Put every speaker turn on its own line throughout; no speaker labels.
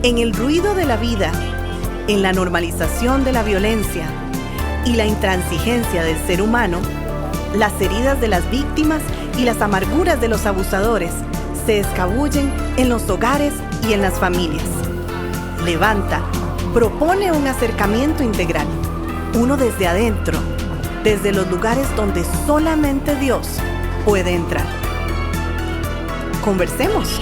En el ruido de la vida, en la normalización de la violencia y la intransigencia del ser humano, las heridas de las víctimas y las amarguras de los abusadores se escabullen en los hogares y en las familias. Levanta propone un acercamiento integral, uno desde adentro, desde los lugares donde solamente Dios puede entrar. Conversemos.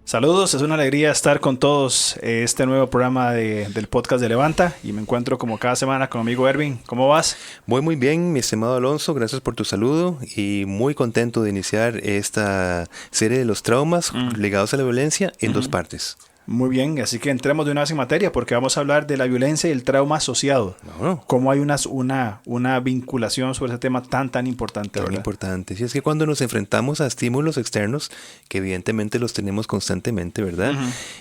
Saludos, es una alegría estar con todos este nuevo programa del podcast de Levanta y me encuentro como cada semana con mi amigo Erwin. ¿Cómo vas?
Voy muy bien, mi estimado Alonso, gracias por tu saludo y muy contento de iniciar esta serie de los traumas ligados a la violencia en dos partes.
Muy bien, así que entremos de una vez en materia porque vamos a hablar de la violencia y el trauma asociado. Cómo hay una vinculación sobre ese tema tan importante.
Tan importante. Sí, es que cuando nos enfrentamos a estímulos externos, que evidentemente los tenemos constantemente, ¿verdad?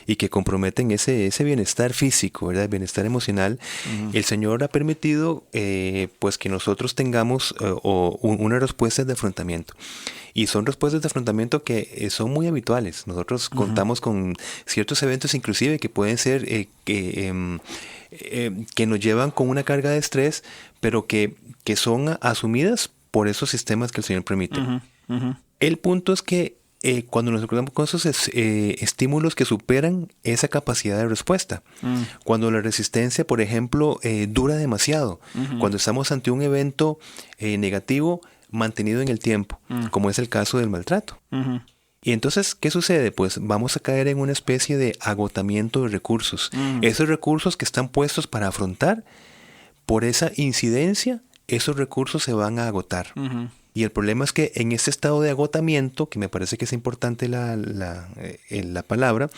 Y que comprometen ese bienestar físico, ¿verdad? El bienestar emocional. El Señor ha permitido pues que nosotros tengamos una respuesta de afrontamiento. Y son respuestas de afrontamiento que son muy habituales. Nosotros contamos con ciertos eventos inclusive que pueden ser que nos llevan con una carga de estrés, pero que son asumidas por esos sistemas que el Señor permite. El punto es que cuando nos encontramos con esos estímulos que superan esa capacidad de respuesta, cuando la resistencia, por ejemplo, dura demasiado, cuando estamos ante un evento negativo mantenido en el tiempo, como es el caso del maltrato. Y entonces, ¿qué sucede? Pues vamos a caer en una especie de agotamiento de recursos. Esos recursos que están puestos para afrontar, por esa incidencia, esos recursos se van a agotar. Y el problema es que en ese estado de agotamiento, que me parece que es importante la palabra,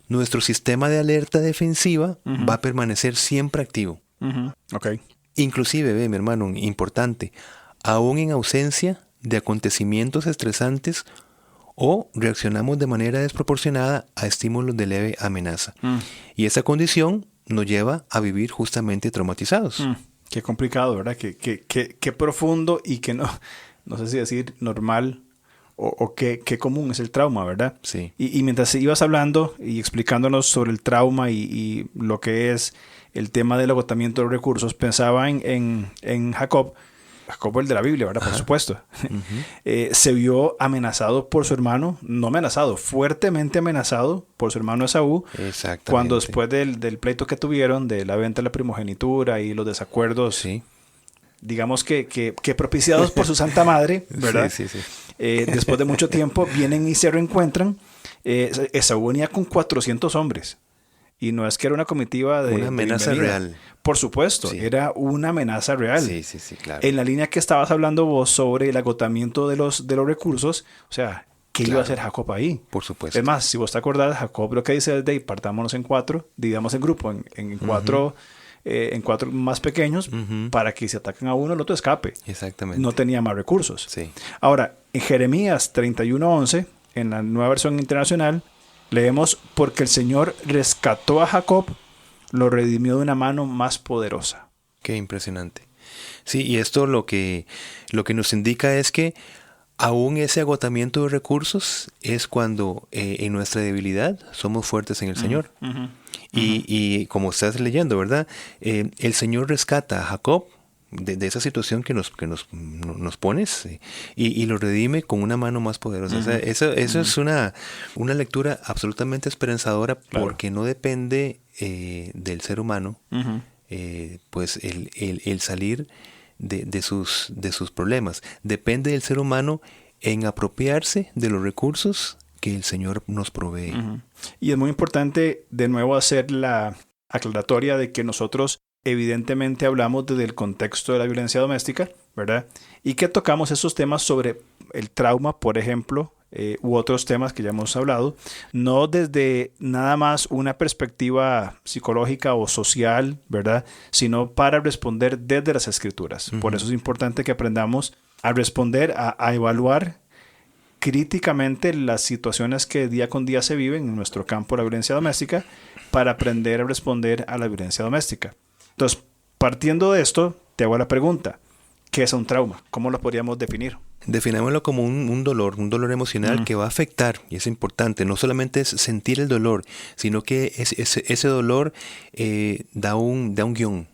nuestro sistema de alerta defensiva va a permanecer siempre activo. Inclusive, mi hermano, importante, aún en ausencia de acontecimientos estresantes o reaccionamos de manera desproporcionada a estímulos de leve amenaza. Y esa condición nos lleva a vivir justamente traumatizados.
Qué complicado, ¿verdad? Qué profundo y que no sé si decir normal o qué común es el trauma, ¿verdad?
Sí.
Y mientras ibas hablando y explicándonos sobre el trauma y lo que es el tema del agotamiento de los recursos, pensaba en Jacob, el de la Biblia, ¿verdad? Por supuesto. Se vio amenazado por su hermano, no amenazado, fuertemente amenazado por su hermano Esaú.
Exactamente.
Cuando después del pleito que tuvieron, de la venta de la primogenitura y los desacuerdos, digamos que propiciados por su santa madre, ¿verdad?
Sí.
Después de mucho tiempo vienen y se reencuentran. Esaú venía con 400 hombres. Y no es que era una comitiva de...
Una amenaza real.
Por supuesto, era una amenaza real.
Sí, claro.
En la línea que estabas hablando vos sobre el agotamiento de los recursos, o sea, ¿qué iba a hacer Jacob ahí?
Por supuesto.
Es más, si vos te acordás, Jacob lo que dice es de partámonos en cuatro, dividamos en grupo, en cuatro más pequeños, para que si atacan a uno, el otro escape.
Exactamente.
No tenía más recursos.
Sí.
Ahora, en Jeremías 31:11, en la Nueva Versión Internacional, leemos, porque el Señor rescató a Jacob, lo redimió de una mano más poderosa.
Qué impresionante. Sí, y esto lo que nos indica es que aún ese agotamiento de recursos es cuando en nuestra debilidad somos fuertes en el Señor. Y como estás leyendo, ¿verdad? El Señor rescata a Jacob de esa situación que nos pones y lo redime con una mano más poderosa. O sea, eso es una lectura absolutamente esperanzadora, porque no depende del ser humano pues el salir de sus problemas. Depende del ser humano en apropiarse de los recursos que el Señor nos provee.
Y es muy importante de nuevo hacer la aclaratoria de que nosotros evidentemente hablamos desde el contexto de la violencia doméstica, ¿verdad? Y que tocamos esos temas sobre el trauma, por ejemplo, u otros temas que ya hemos hablado, no desde nada más una perspectiva psicológica o social, ¿verdad? Sino para responder desde las Escrituras. Por eso es importante que aprendamos a responder, a evaluar críticamente las situaciones que día con día se viven en nuestro campo de la violencia doméstica para aprender a responder a la violencia doméstica. Entonces, partiendo de esto, te hago la pregunta, ¿qué es un trauma? ¿Cómo lo podríamos definir?
Definámoslo como un dolor emocional que va a afectar, y es importante, no solamente es sentir el dolor, sino que ese dolor da un guión,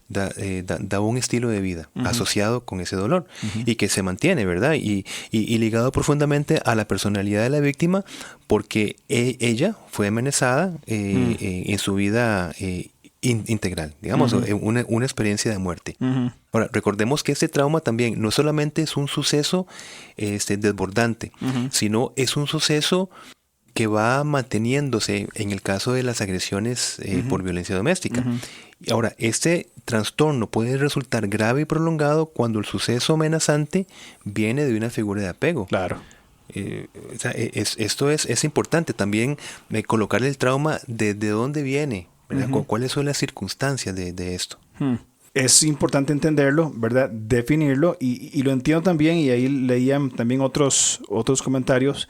da un estilo de vida asociado con ese dolor y que se mantiene, ¿verdad? Y ligado profundamente a la personalidad de la víctima, porque ella fue amenazada en su vida integral, digamos, una experiencia de muerte. Ahora, recordemos que este trauma también no solamente es un suceso desbordante, sino es un suceso que va manteniéndose en el caso de las agresiones por violencia doméstica. Ahora, este trastorno puede resultar grave y prolongado cuando el suceso amenazante viene de una figura de apego.
Claro.
O sea, esto es importante también colocarle el trauma de dónde viene, ¿verdad? ¿Cuáles son las circunstancias de esto?
Es importante entenderlo, ¿verdad? Definirlo y lo entiendo también, y ahí leían también otros comentarios.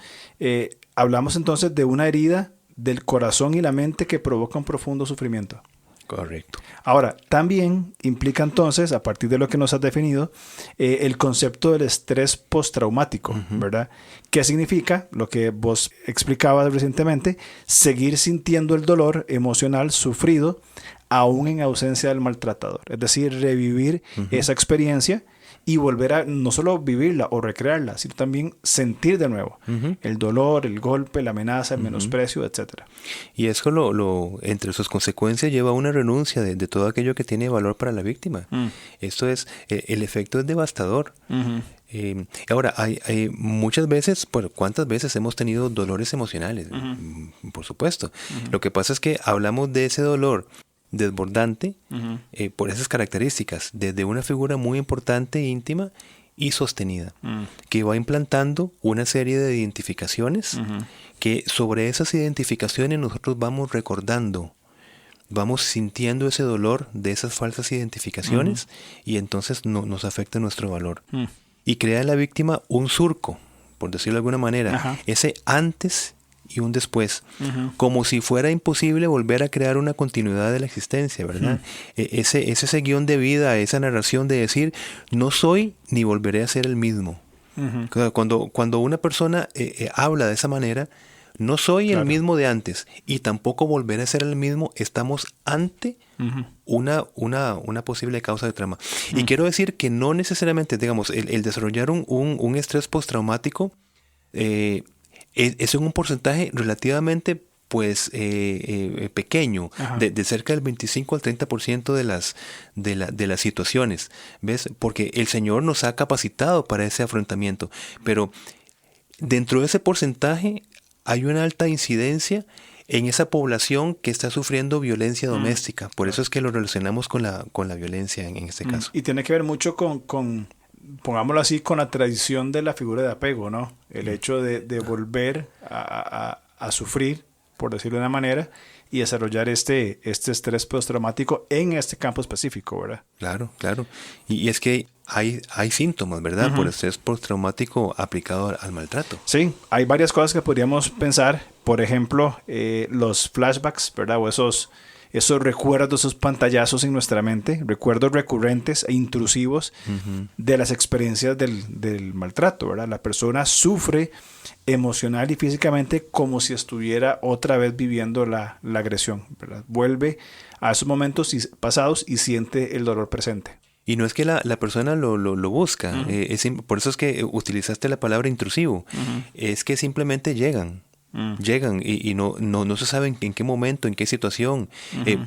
Hablamos entonces de una herida del corazón y la mente que provoca un profundo sufrimiento.
Correcto.
Ahora, también implica entonces, a partir de lo que nos has definido, el concepto del estrés postraumático, ¿verdad? ¿Qué significa? Lo que vos explicabas recientemente, seguir sintiendo el dolor emocional sufrido aún en ausencia del maltratador. Es decir, revivir esa experiencia y volver a no solo vivirla o recrearla, sino también sentir de nuevo el dolor, el golpe, la amenaza, el menosprecio, etc.
Y eso entre sus consecuencias lleva a una renuncia de todo aquello que tiene valor para la víctima. Esto es, el efecto es devastador. Ahora, hay muchas veces, ¿cuántas veces hemos tenido dolores emocionales? Por supuesto. Lo que pasa es que hablamos de ese dolor desbordante por esas características, desde una figura muy importante, íntima y sostenida, que va implantando una serie de identificaciones que sobre esas identificaciones nosotros vamos recordando, vamos sintiendo ese dolor de esas falsas identificaciones y entonces nos afecta nuestro valor. Y crea en la víctima un surco, por decirlo de alguna manera, ese antes y un después, como si fuera imposible volver a crear una continuidad de la existencia, ¿verdad? Ese guión de vida, esa narración de decir, no soy ni volveré a ser el mismo. Cuando una persona habla de esa manera, no soy el mismo de antes y tampoco volveré a ser el mismo, estamos ante una posible causa de trauma. Y quiero decir que no necesariamente, digamos, el desarrollar un estrés postraumático es un porcentaje relativamente pequeño, de cerca del 25 al 30% de las situaciones, ¿ves? Porque el Señor nos ha capacitado para ese afrontamiento, pero dentro de ese porcentaje hay una alta incidencia en esa población que está sufriendo violencia doméstica. Por eso es que lo relacionamos con la violencia en este caso.
Y tiene que ver mucho con pongámoslo así, con la tradición de la figura de apego, ¿no? El hecho de volver a sufrir, por decirlo de una manera, y desarrollar este estrés postraumático en este campo específico, ¿verdad? Claro.
Y es que hay síntomas, ¿verdad? Por estrés postraumático aplicado al maltrato.
Sí, hay varias cosas que podríamos pensar. Por ejemplo, los flashbacks, ¿verdad? O esos recuerdos, esos pantallazos en nuestra mente, recuerdos recurrentes e intrusivos de las experiencias del maltrato, ¿verdad? La persona sufre emocional y físicamente como si estuviera otra vez viviendo la agresión, ¿verdad? Vuelve a esos momentos pasados y siente el dolor presente.
Y no es que la persona lo busca, por eso es que utilizaste la palabra intrusivo, es que simplemente llegan y no se sabe en qué momento, en qué situación.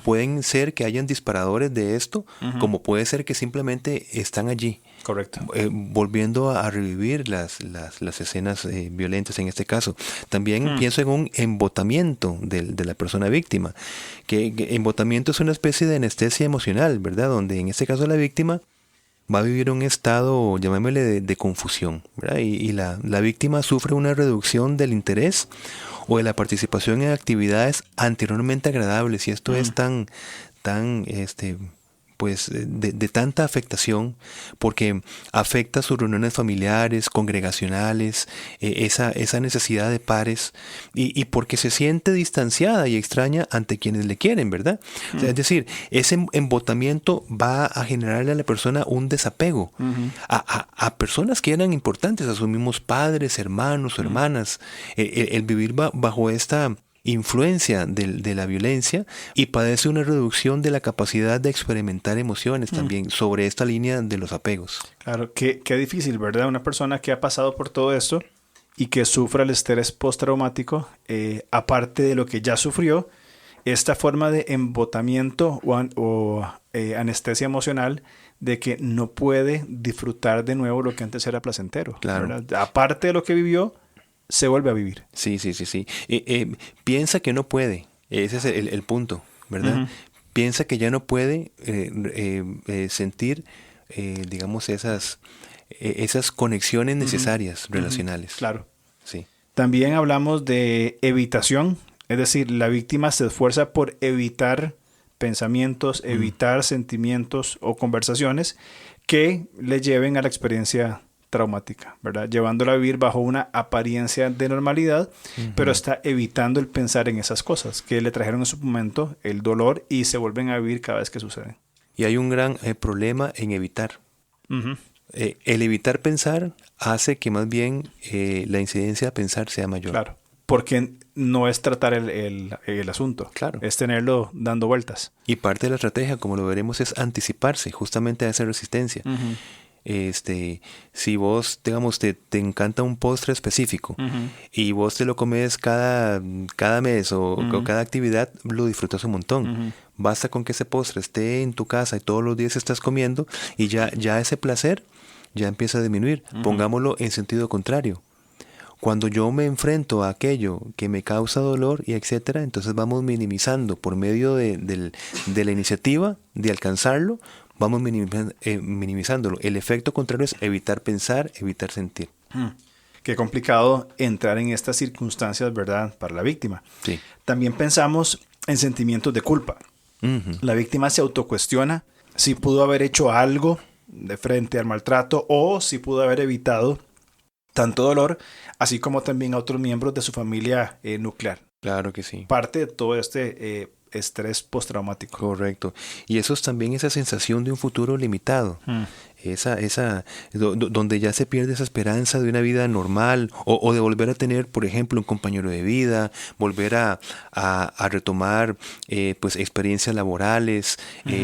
Pueden ser que hayan disparadores de esto, como puede ser que simplemente están allí.
Correcto.
Volviendo a revivir las escenas violentas en este caso. También pienso en un embotamiento de la persona víctima, que embotamiento es una especie de anestesia emocional, ¿verdad? Donde en este caso la víctima va a vivir un estado, llamémosle, de confusión, ¿verdad? Y la víctima sufre una reducción del interés o de la participación en actividades anteriormente agradables. Y esto es tan pues de tanta afectación, porque afecta sus reuniones familiares, congregacionales, esa necesidad de pares, y porque se siente distanciada y extraña ante quienes le quieren, ¿verdad? O sea, es decir, ese embotamiento va a generarle a la persona un desapego a personas que eran importantes, a sus mismos padres, hermanos o hermanas. El vivir bajo esta influencia de la violencia, y padece una reducción de la capacidad de experimentar emociones también sobre esta línea de los apegos.
Claro, qué difícil, ¿verdad? Una persona que ha pasado por todo esto y que sufra el estrés postraumático, aparte de lo que ya sufrió, esta forma de embotamiento o anestesia emocional de que no puede disfrutar de nuevo lo que antes era placentero.
Claro.
¿Verdad? Aparte de lo que vivió, se vuelve a vivir.
Sí. Piensa que no puede. Ese es el punto, ¿verdad? Piensa que ya no puede sentir, digamos, esas conexiones necesarias relacionales.
Claro.
Sí.
También hablamos de evitación, es decir, la víctima se esfuerza por evitar pensamientos, evitar sentimientos o conversaciones que le lleven a la experiencia traumática, ¿verdad? Llevándola a vivir bajo una apariencia de normalidad, pero está evitando el pensar en esas cosas que le trajeron en su momento el dolor y se vuelven a vivir cada vez que suceden.
Y hay un gran problema en evitar. El evitar pensar hace que más bien la incidencia a pensar sea mayor.
Claro, porque no es tratar el asunto,
claro,
es tenerlo dando vueltas.
Y parte de la estrategia, como lo veremos, es anticiparse justamente a esa resistencia. Si vos, digamos, te encanta un postre específico y vos te lo comes cada mes o cada actividad, lo disfrutas un montón. Basta con que ese postre esté en tu casa y todos los días estás comiendo y ya ese placer ya empieza a disminuir. Pongámoslo en sentido contrario. Cuando yo me enfrento a aquello que me causa dolor y etcétera, entonces vamos minimizando por medio de la iniciativa de alcanzarlo, vamos minimizándolo. El efecto contrario es evitar pensar, evitar sentir.
Qué complicado entrar en estas circunstancias, ¿verdad?, para la víctima.
Sí.
También pensamos en sentimientos de culpa. La víctima se autocuestiona si pudo haber hecho algo de frente al maltrato o si pudo haber evitado tanto dolor, así como también a otros miembros de su familia nuclear.
Claro que sí.
Parte de todo este estrés postraumático.
Correcto. Y eso es también esa sensación de un futuro limitado. Donde ya se pierde esa esperanza de una vida normal o de volver a tener, por ejemplo, un compañero de vida, volver a retomar pues experiencias laborales,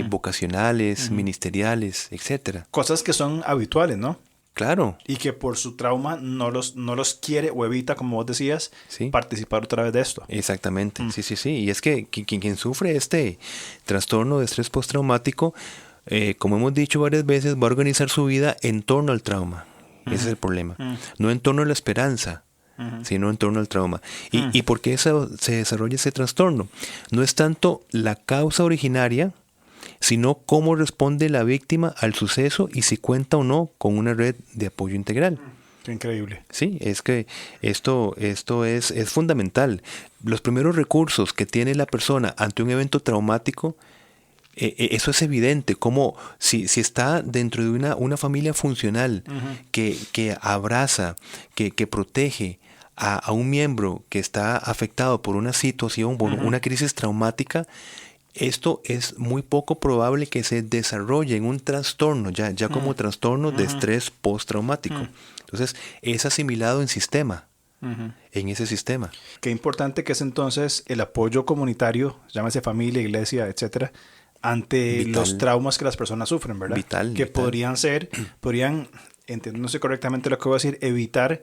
vocacionales, ministeriales, etcétera. Cosas
que son habituales, ¿no?
Claro.
Y que por su trauma no los quiere o evita, como vos decías, participar otra vez de esto.
Exactamente. Sí. Y es que quien sufre este trastorno de estrés postraumático, como hemos dicho varias veces, va a organizar su vida en torno al trauma. Ese es el problema. No en torno a la esperanza, sino en torno al trauma. ¿Y por qué se desarrolla ese trastorno? No es tanto la causa originaria, sino cómo responde la víctima al suceso y si cuenta o no con una red de apoyo integral.
Qué increíble.
Sí, es que esto es fundamental. Los primeros recursos que tiene la persona ante un evento traumático, eso es evidente, como si está dentro de una familia funcional que abraza, que protege a un miembro que está afectado por una situación, por una crisis traumática, esto es muy poco probable que se desarrolle en un trastorno, ya como trastorno de estrés postraumático. Entonces, es asimilado en sistema, en ese sistema.
Qué importante que es entonces el apoyo comunitario, llámese familia, iglesia, etcétera, ante los traumas que las personas sufren, ¿verdad? Que podrían, entendiéndose correctamente lo que voy a decir, evitar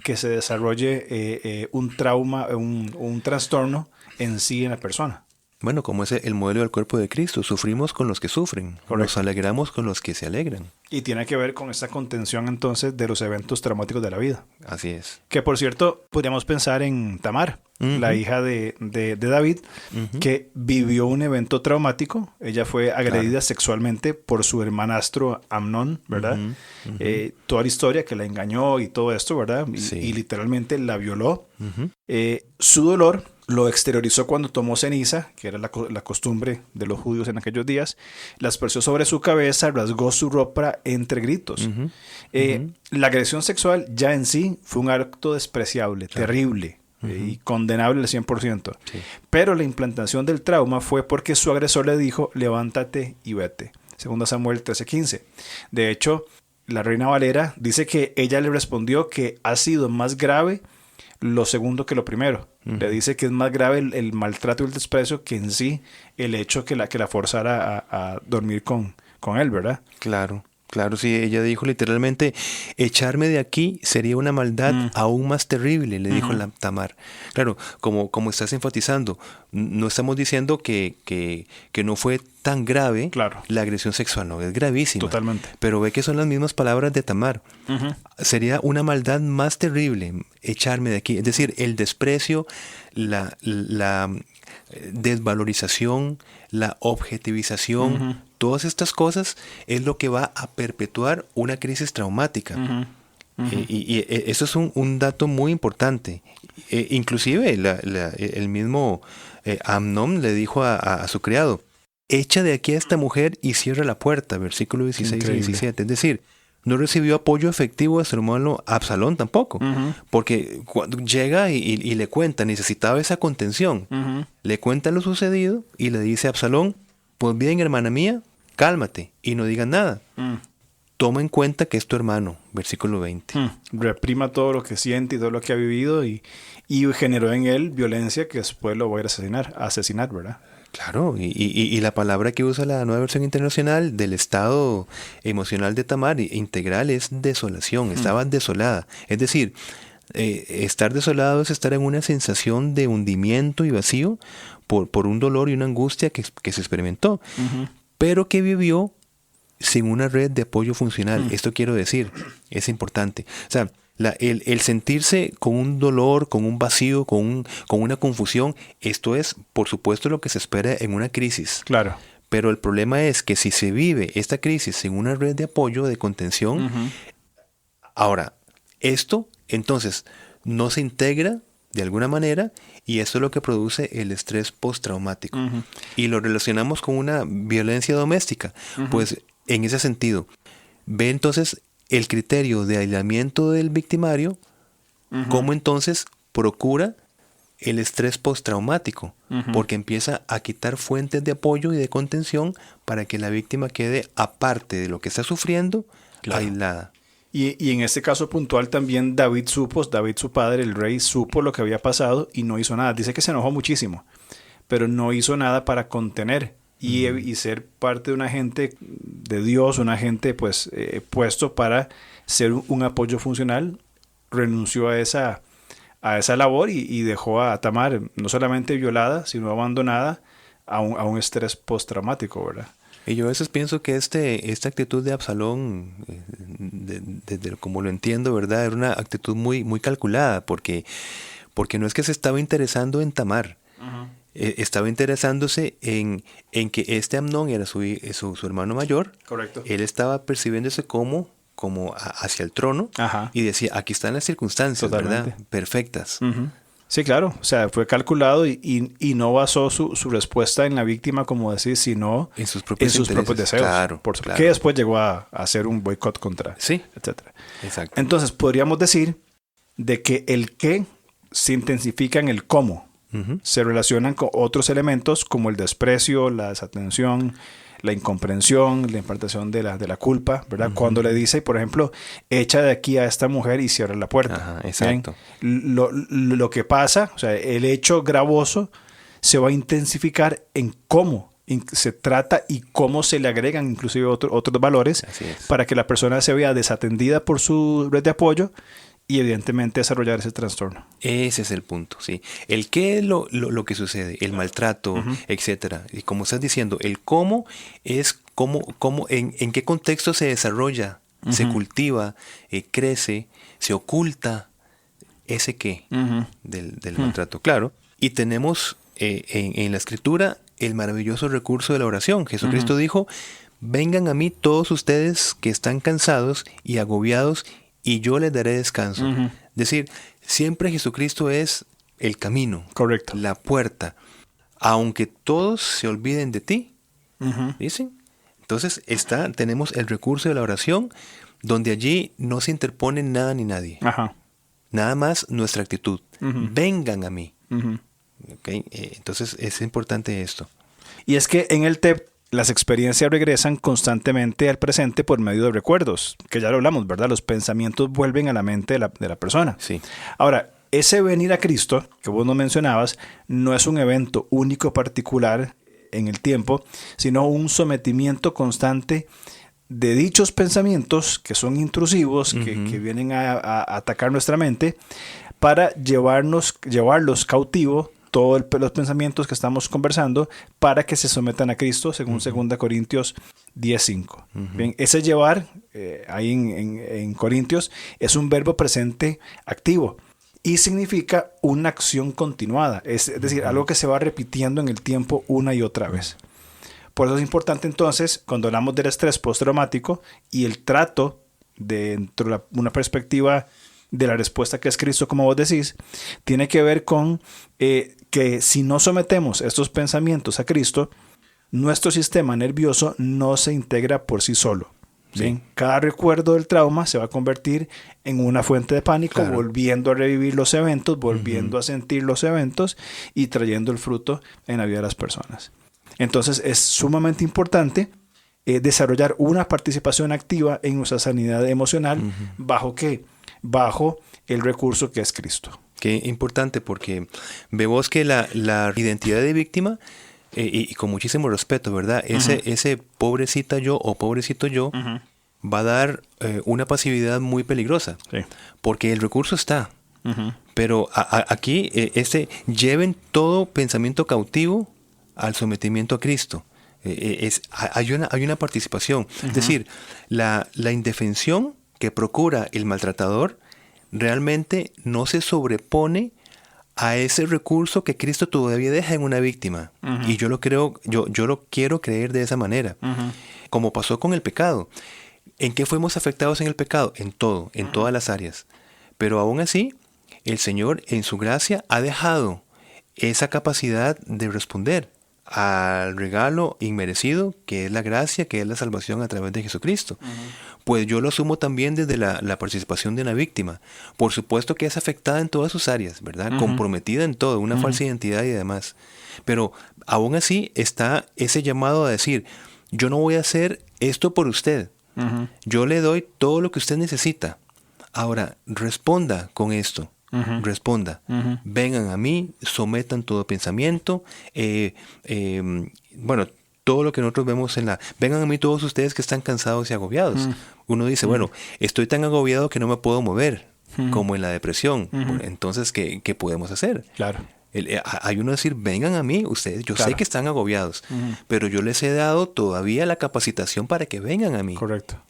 que se desarrolle un trauma, un trastorno en sí en la persona.
Bueno, como es el modelo del cuerpo de Cristo, sufrimos con los que sufren, nos alegramos con los que se alegran.
Y tiene que ver con esa contención entonces de los eventos traumáticos de la vida.
Así es.
Que por cierto, podríamos pensar en Tamar, la hija de David, que vivió un evento traumático. Ella fue agredida sexualmente por su hermanastro Amnón, ¿verdad? Toda la historia que la engañó y todo esto, ¿verdad? Y literalmente la violó. Su dolor, lo exteriorizó cuando tomó ceniza, que era la costumbre de los judíos en aquellos días, la esparció sobre su cabeza, rasgó su ropa entre gritos. La agresión sexual ya en sí fue un acto despreciable, terrible y condenable al 100%. Sí. Pero la implantación del trauma fue porque su agresor le dijo, levántate y vete. 2 Samuel 13:15. De hecho, la Reina Valera dice que ella le respondió que ha sido más grave lo segundo que lo primero. Le dice que es más grave el maltrato y el desprecio que en sí el hecho que la forzara a dormir con él, ¿verdad?
Claro, sí, ella dijo literalmente, echarme de aquí sería una maldad aún más terrible, le dijo la Tamar. Claro, como estás enfatizando, no estamos diciendo que no fue tan grave la agresión sexual, no, es gravísima.
Totalmente.
Pero ve que son las mismas palabras de Tamar. Sería una maldad más terrible echarme de aquí. Es decir, el desprecio, la desvalorización, la objetivización, todas estas cosas es lo que va a perpetuar una crisis traumática. Y eso es un dato muy importante. Inclusive el mismo Amnón le dijo a su criado, echa de aquí a esta mujer y cierra la puerta, versículo 16 y 17. Es decir, no recibió apoyo efectivo de su hermano Absalón tampoco, porque cuando llega y le cuenta, necesitaba esa contención, le cuenta lo sucedido y le dice a Absalón, pues bien, hermana mía, cálmate y no digas nada. Toma en cuenta que es tu hermano, versículo 20.
Reprima todo lo que siente y todo lo que ha vivido y generó en él violencia que después lo va a ir a asesinar, ¿verdad?
Claro, y la palabra que usa la Nueva Versión Internacional del estado emocional de Tamar integral es desolación, estaba desolada. Es decir, estar desolado es estar en una sensación de hundimiento y vacío por un dolor y una angustia que se experimentó, pero que vivió sin una red de apoyo funcional. Esto quiero decir, es importante. O sea, el sentirse con un dolor, con un vacío, con una confusión, esto es, por supuesto, lo que se espera en una crisis.
Claro.
Pero el problema es que si se vive esta crisis sin una red de apoyo, de contención, ahora, esto, entonces, no se integra de alguna manera y esto es lo que produce el estrés postraumático. Y lo relacionamos con una violencia doméstica. Pues, en ese sentido, ve entonces el criterio de aislamiento del victimario, cómo entonces procura el estrés postraumático, porque empieza a quitar fuentes de apoyo y de contención para que la víctima quede aparte de lo que está sufriendo, aislada.
Y en este caso puntual también David, su padre, el rey, supo lo que había pasado y no hizo nada. Dice que se enojó muchísimo, pero no hizo nada para contener y ser parte de un agente de Dios, un agente pues puesto para ser un apoyo funcional. Renunció a esa labor y dejó a Tamar no solamente violada, sino abandonada a un estrés postraumático, ¿verdad?
Y yo a veces pienso que esta actitud de Absalón, como lo entiendo, ¿verdad? Era una actitud muy, muy calculada, porque no es que se estaba interesando en Tamar, estaba interesándose en que este Amnón era su hermano mayor.
Correcto.
Él estaba percibiéndose como hacia el trono y decía, aquí están las circunstancias, ¿verdad? Perfectas.
Sí, claro. O sea, fue calculado y no basó su respuesta en la víctima, como decir, sino
en sus propios
deseos.
Claro,
Que después llegó a hacer un boicot contra, etcétera.
Exacto.
Entonces, podríamos decir de que el qué se intensifica en el cómo. Se relacionan con otros elementos como el desprecio, la desatención, la incomprensión, la impartición de la culpa, ¿verdad? Cuando le dice, por ejemplo, echa de aquí a esta mujer y cierra la puerta.
Exacto.
Lo que pasa, o sea, el hecho gravoso se va a intensificar en cómo se trata y cómo se le agregan inclusive otros valores para que la persona se vea desatendida por su red de apoyo y evidentemente desarrollar ese trastorno.
Ese es el punto, sí. El qué es lo que sucede, el maltrato, etcétera. Y como estás diciendo, el cómo es en qué contexto se desarrolla, se cultiva, crece, se oculta ese qué del maltrato. Claro. Y tenemos en la Escritura el maravilloso recurso de la oración. Jesucristo dijo, vengan a mí todos ustedes que están cansados y agobiados y yo les daré descanso. Es decir, siempre Jesucristo es el camino,
Correcto.
la puerta, aunque todos se olviden de ti, ¿dicen? Entonces tenemos el recurso de la oración, donde allí no se interpone nada ni nadie.
Ajá.
Nada más nuestra actitud. Vengan a mí. ¿Okay? Entonces es importante esto.
Y es que en el TEP las experiencias regresan constantemente al presente por medio de recuerdos, que ya lo hablamos, ¿verdad? Los pensamientos vuelven a la mente de la persona.
Sí.
Ahora, ese venir a Cristo, que vos nos mencionabas, no es un evento único, particular en el tiempo, sino un sometimiento constante de dichos pensamientos que son intrusivos, que vienen a atacar nuestra mente, para llevarlos cautivo, todos los pensamientos que estamos conversando, para que se sometan a Cristo, según 2 Corintios 10:5. Bien, ese llevar, ahí en Corintios, es un verbo presente activo y significa una acción continuada, es decir, algo que se va repitiendo en el tiempo una y otra vez. Por eso es importante entonces, cuando hablamos del estrés postraumático y el trato dentro de una perspectiva de la respuesta que es Cristo, como vos decís, tiene que ver con que si no sometemos estos pensamientos a Cristo, nuestro sistema nervioso no se integra por sí solo. ¿Bien? Sí. Cada recuerdo del trauma se va a convertir en una fuente de pánico, claro, volviendo a revivir los eventos, volviendo a sentir los eventos y trayendo el fruto en la vida de las personas. Entonces es sumamente importante desarrollar una participación activa en nuestra sanidad emocional. ¿Bajo qué? Bajo el recurso que es Cristo.
Qué importante, porque vemos que la identidad de víctima, y con muchísimo respeto, ¿verdad? Ese pobrecita yo o pobrecito yo va a dar una pasividad muy peligrosa, sí, porque el recurso está. Pero aquí lleven todo pensamiento cautivo al sometimiento a Cristo. Hay una participación. Es decir, la indefensión que procura el maltratador realmente no se sobrepone a ese recurso que Cristo todavía deja en una víctima. Y yo lo quiero creer de esa manera. Como pasó con el pecado. ¿En qué fuimos afectados en el pecado? En todo, en todas las áreas. Pero aún así, el Señor en su gracia ha dejado esa capacidad de responder al regalo inmerecido que es la gracia, que es la salvación a través de Jesucristo. Pues yo lo asumo también desde la participación de una víctima. Por supuesto que es afectada en todas sus áreas, ¿verdad? Comprometida en todo, una falsa identidad y demás. Pero aún así está ese llamado a decir, yo no voy a hacer esto por usted. Yo le doy todo lo que usted necesita. Ahora, responda con esto. Responda. Vengan a mí, sometan todo pensamiento. Bueno, todo lo que nosotros vemos vengan a mí todos ustedes que están cansados y agobiados. Uno dice, bueno, estoy tan agobiado que no me puedo mover, como en la depresión. Entonces, ¿qué podemos hacer?
Claro.
Hay uno decir, vengan a mí ustedes, yo sé que están agobiados, pero yo les he dado todavía la capacitación para que vengan a mí.
Correcto.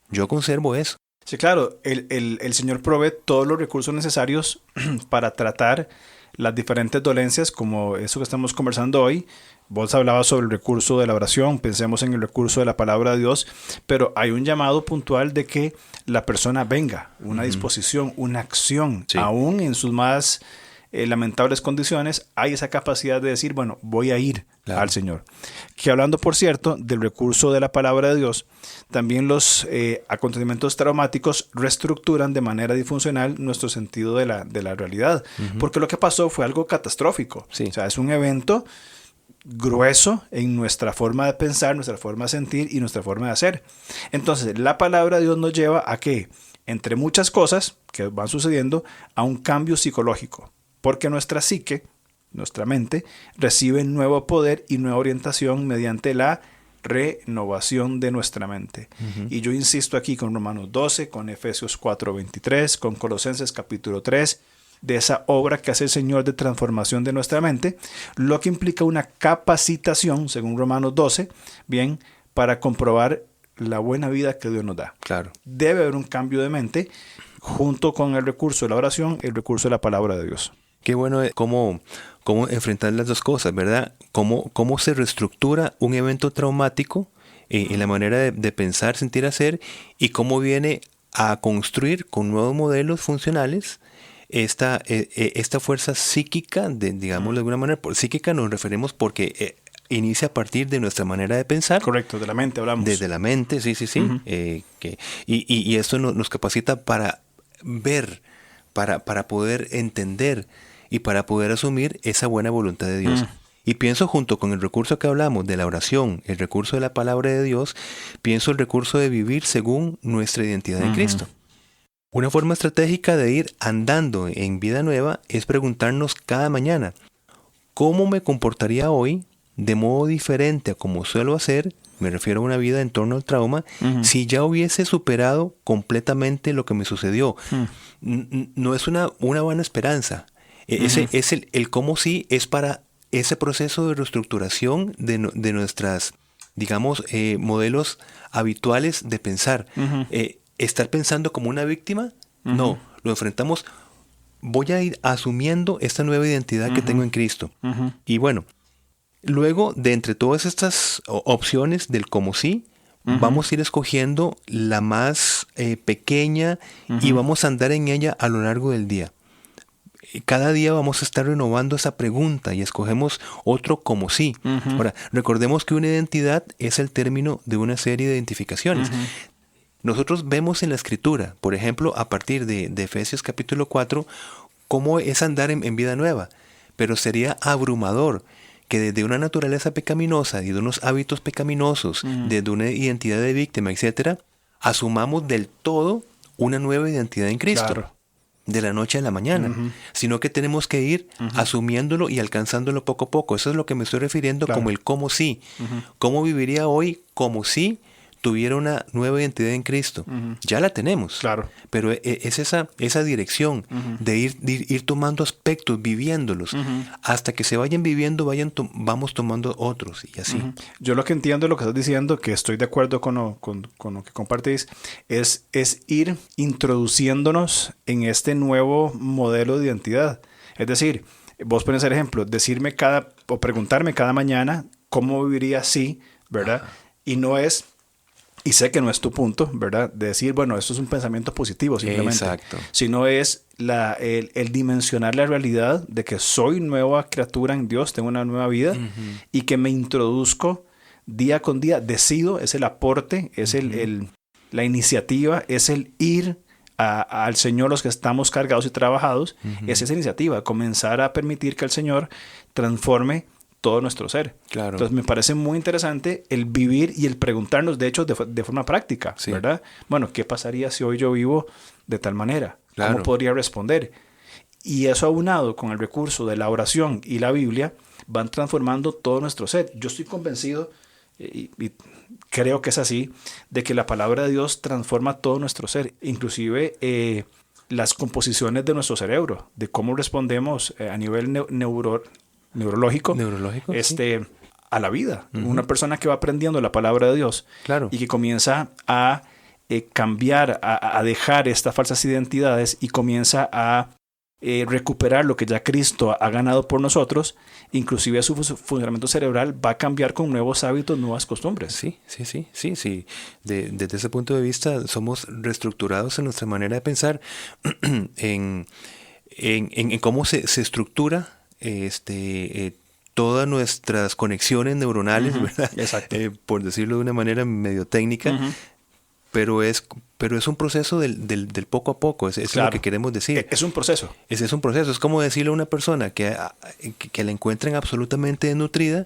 Yo conservo eso.
Sí, claro, el Señor provee todos los recursos necesarios para tratar las diferentes dolencias, como eso que estamos conversando hoy. Vos hablabas sobre el recurso de la oración, pensemos en el recurso de la palabra de Dios, pero hay un llamado puntual de que la persona venga, una disposición, una acción, sí, aún en sus más lamentables condiciones, hay esa capacidad de decir, bueno, voy a ir al Señor. Que hablando, por cierto, del recurso de la palabra de Dios, también los acontecimientos traumáticos reestructuran de manera disfuncional nuestro sentido de la realidad, porque lo que pasó fue algo catastrófico. Sí. O sea, es un evento grueso en nuestra forma de pensar, nuestra forma de sentir y nuestra forma de hacer. Entonces, la palabra de Dios nos lleva a que, entre muchas cosas que van sucediendo, a un cambio psicológico. Porque nuestra psique, nuestra mente, recibe nuevo poder y nueva orientación mediante la renovación de nuestra mente. Y yo insisto aquí con Romanos 12, con Efesios 4:23, con Colosenses capítulo 3, de esa obra que hace el Señor de transformación de nuestra mente, lo que implica una capacitación, según Romanos 12, bien, para comprobar la buena vida que Dios nos da.
Claro.
Debe haber un cambio de mente junto con el recurso de la oración, el recurso de la palabra de Dios.
Qué bueno cómo enfrentar las dos cosas, ¿verdad? Cómo se reestructura un evento traumático en la manera de pensar, sentir, hacer, y cómo viene a construir con nuevos modelos funcionales esta fuerza psíquica, digámoslo de alguna manera, por psíquica nos referimos porque inicia a partir de nuestra manera de pensar.
Correcto, de la mente hablamos.
Desde la mente, sí.
Uh-huh.
Y esto nos capacita para ver, para poder entender y para poder asumir esa buena voluntad de Dios. Y pienso, junto con el recurso que hablamos de la oración, el recurso de la palabra de Dios, pienso el recurso de vivir según nuestra identidad en Cristo. Una forma estratégica de ir andando en vida nueva es preguntarnos cada mañana, ¿cómo me comportaría hoy de modo diferente a como suelo hacer? Me refiero a una vida en torno al trauma, si ya hubiese superado completamente lo que me sucedió. No es una buena esperanza. Es el cómo sí es para ese proceso de reestructuración de nuestras, digamos, modelos habituales de pensar. ¿Estar pensando como una víctima? No, lo enfrentamos. Voy a ir asumiendo esta nueva identidad que tengo en Cristo. Y bueno, luego de entre todas estas opciones del como sí, vamos a ir escogiendo la más pequeña y vamos a andar en ella a lo largo del día. Cada día vamos a estar renovando esa pregunta y escogemos otro como sí. Ahora, recordemos que una identidad es el término de una serie de identificaciones. Nosotros vemos en la Escritura, por ejemplo, a partir de Efesios capítulo 4, cómo es andar en vida nueva. Pero sería abrumador que desde una naturaleza pecaminosa y de unos hábitos pecaminosos, desde una identidad de víctima, etcétera, asumamos del todo una nueva identidad en Cristo. Claro. De la noche a la mañana, sino que tenemos que ir asumiéndolo y alcanzándolo poco a poco. Eso es lo que me estoy refiriendo como el cómo sí. ¿Cómo viviría hoy como si tuviera una nueva identidad en Cristo? Ya la tenemos, claro. Pero es esa dirección de ir tomando aspectos, viviéndolos, hasta que se vayan viviendo, vamos tomando otros y así.
Yo lo que entiendo de lo que estás diciendo, que estoy de acuerdo con lo que compartís, es ir introduciéndonos en este nuevo modelo de identidad. Es decir, vos pones el ejemplo, o preguntarme cada mañana cómo viviría así, ¿verdad? Y no es... Y sé que no es tu punto, ¿verdad? De decir, bueno, esto es un pensamiento positivo simplemente.
Exacto.
Sino es el dimensionar la realidad de que soy nueva criatura en Dios, tengo una nueva vida y que me introduzco día con día. Decido, es el aporte, es la iniciativa, es el ir al Señor los que estamos cargados y trabajados. Es esa iniciativa, comenzar a permitir que el Señor transforme todo nuestro ser. Claro. Entonces me parece muy interesante el vivir y el preguntarnos, de hecho, de forma práctica, ¿verdad? Bueno, ¿qué pasaría si hoy yo vivo de tal manera? Claro. ¿Cómo podría responder? Y eso aunado con el recurso de la oración y la Biblia van transformando todo nuestro ser. Yo estoy convencido, y creo que es así, de que la palabra de Dios transforma todo nuestro ser, inclusive las composiciones de nuestro cerebro, de cómo respondemos a nivel neurológico sí. A la vida. Una persona que va aprendiendo la palabra de Dios y que comienza a cambiar, a dejar estas falsas identidades y comienza a recuperar lo que ya Cristo ha ganado por nosotros, inclusive su funcionamiento cerebral va a cambiar con nuevos hábitos, nuevas costumbres.
Sí. Desde ese punto de vista somos reestructurados en nuestra manera de pensar, en cómo se estructura todas nuestras conexiones neuronales, ¿verdad? Exacto. Por decirlo de una manera medio técnica, pero es un proceso del poco a poco, es lo que queremos decir.
Es un proceso.
Es un proceso, es como decirle a una persona que la encuentren absolutamente desnutrida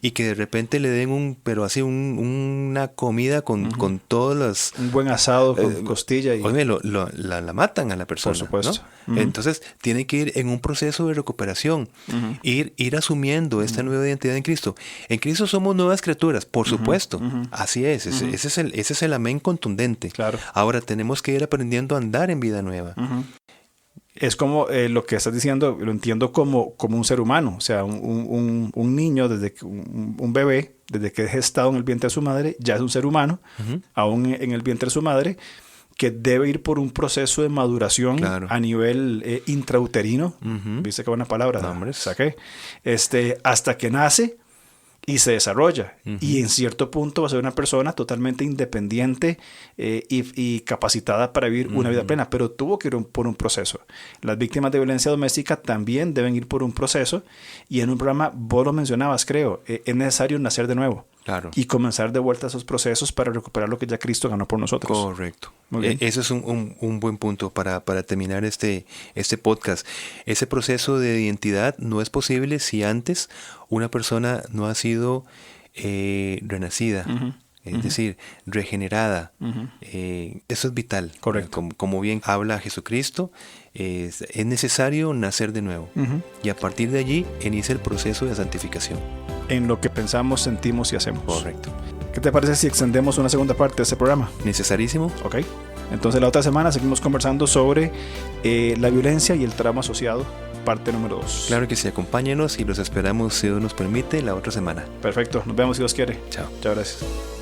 y que de repente le den una comida con todas las...
Un buen asado con costilla.
Oye, la matan a la persona.
Por supuesto.
¿No? Entonces, tiene que ir en un proceso de recuperación, ir asumiendo esta nueva identidad en Cristo. En Cristo somos nuevas criaturas, por supuesto. Así es, ese es el amén contundente. Claro. Ahora tenemos que ir aprendiendo a andar en vida nueva.
Es como lo que estás diciendo, lo entiendo como un ser humano. O sea, un niño, un bebé, desde que es gestado en el vientre de su madre, ya es un ser humano, aún en el vientre de su madre, que debe ir por un proceso de maduración a nivel intrauterino. ¿Viste qué buena palabra?
No, hombre.
¿Saqué? Hasta que nace y se desarrolla. Y en cierto punto va a ser una persona totalmente independiente y capacitada para vivir una vida plena, pero tuvo que ir por un proceso. Las víctimas de violencia doméstica también deben ir por un proceso, y en un programa, vos lo mencionabas, creo, es necesario nacer de nuevo.
Claro.
Y comenzar de vuelta esos procesos para recuperar lo que ya Cristo ganó por nosotros.
Correcto.
Muy bien.
Eso es un buen punto para terminar este podcast. Ese proceso de identidad no es posible si antes una persona no ha sido renacida, es decir, regenerada. Eso es vital.
Correcto.
Como bien habla Jesucristo, es necesario nacer de nuevo. Y a partir de allí inicia el proceso de santificación.
En lo que pensamos, sentimos y hacemos.
Correcto.
¿Qué te parece si extendemos una segunda parte de este programa?
¿Necesarísimo?
Ok. Entonces la otra semana seguimos conversando sobre la violencia y el trauma asociado, parte número 2.
Claro que sí, acompáñenos y los esperamos, si Dios nos permite, la otra semana.
Perfecto, nos vemos si Dios quiere.
Chao.
Muchas gracias.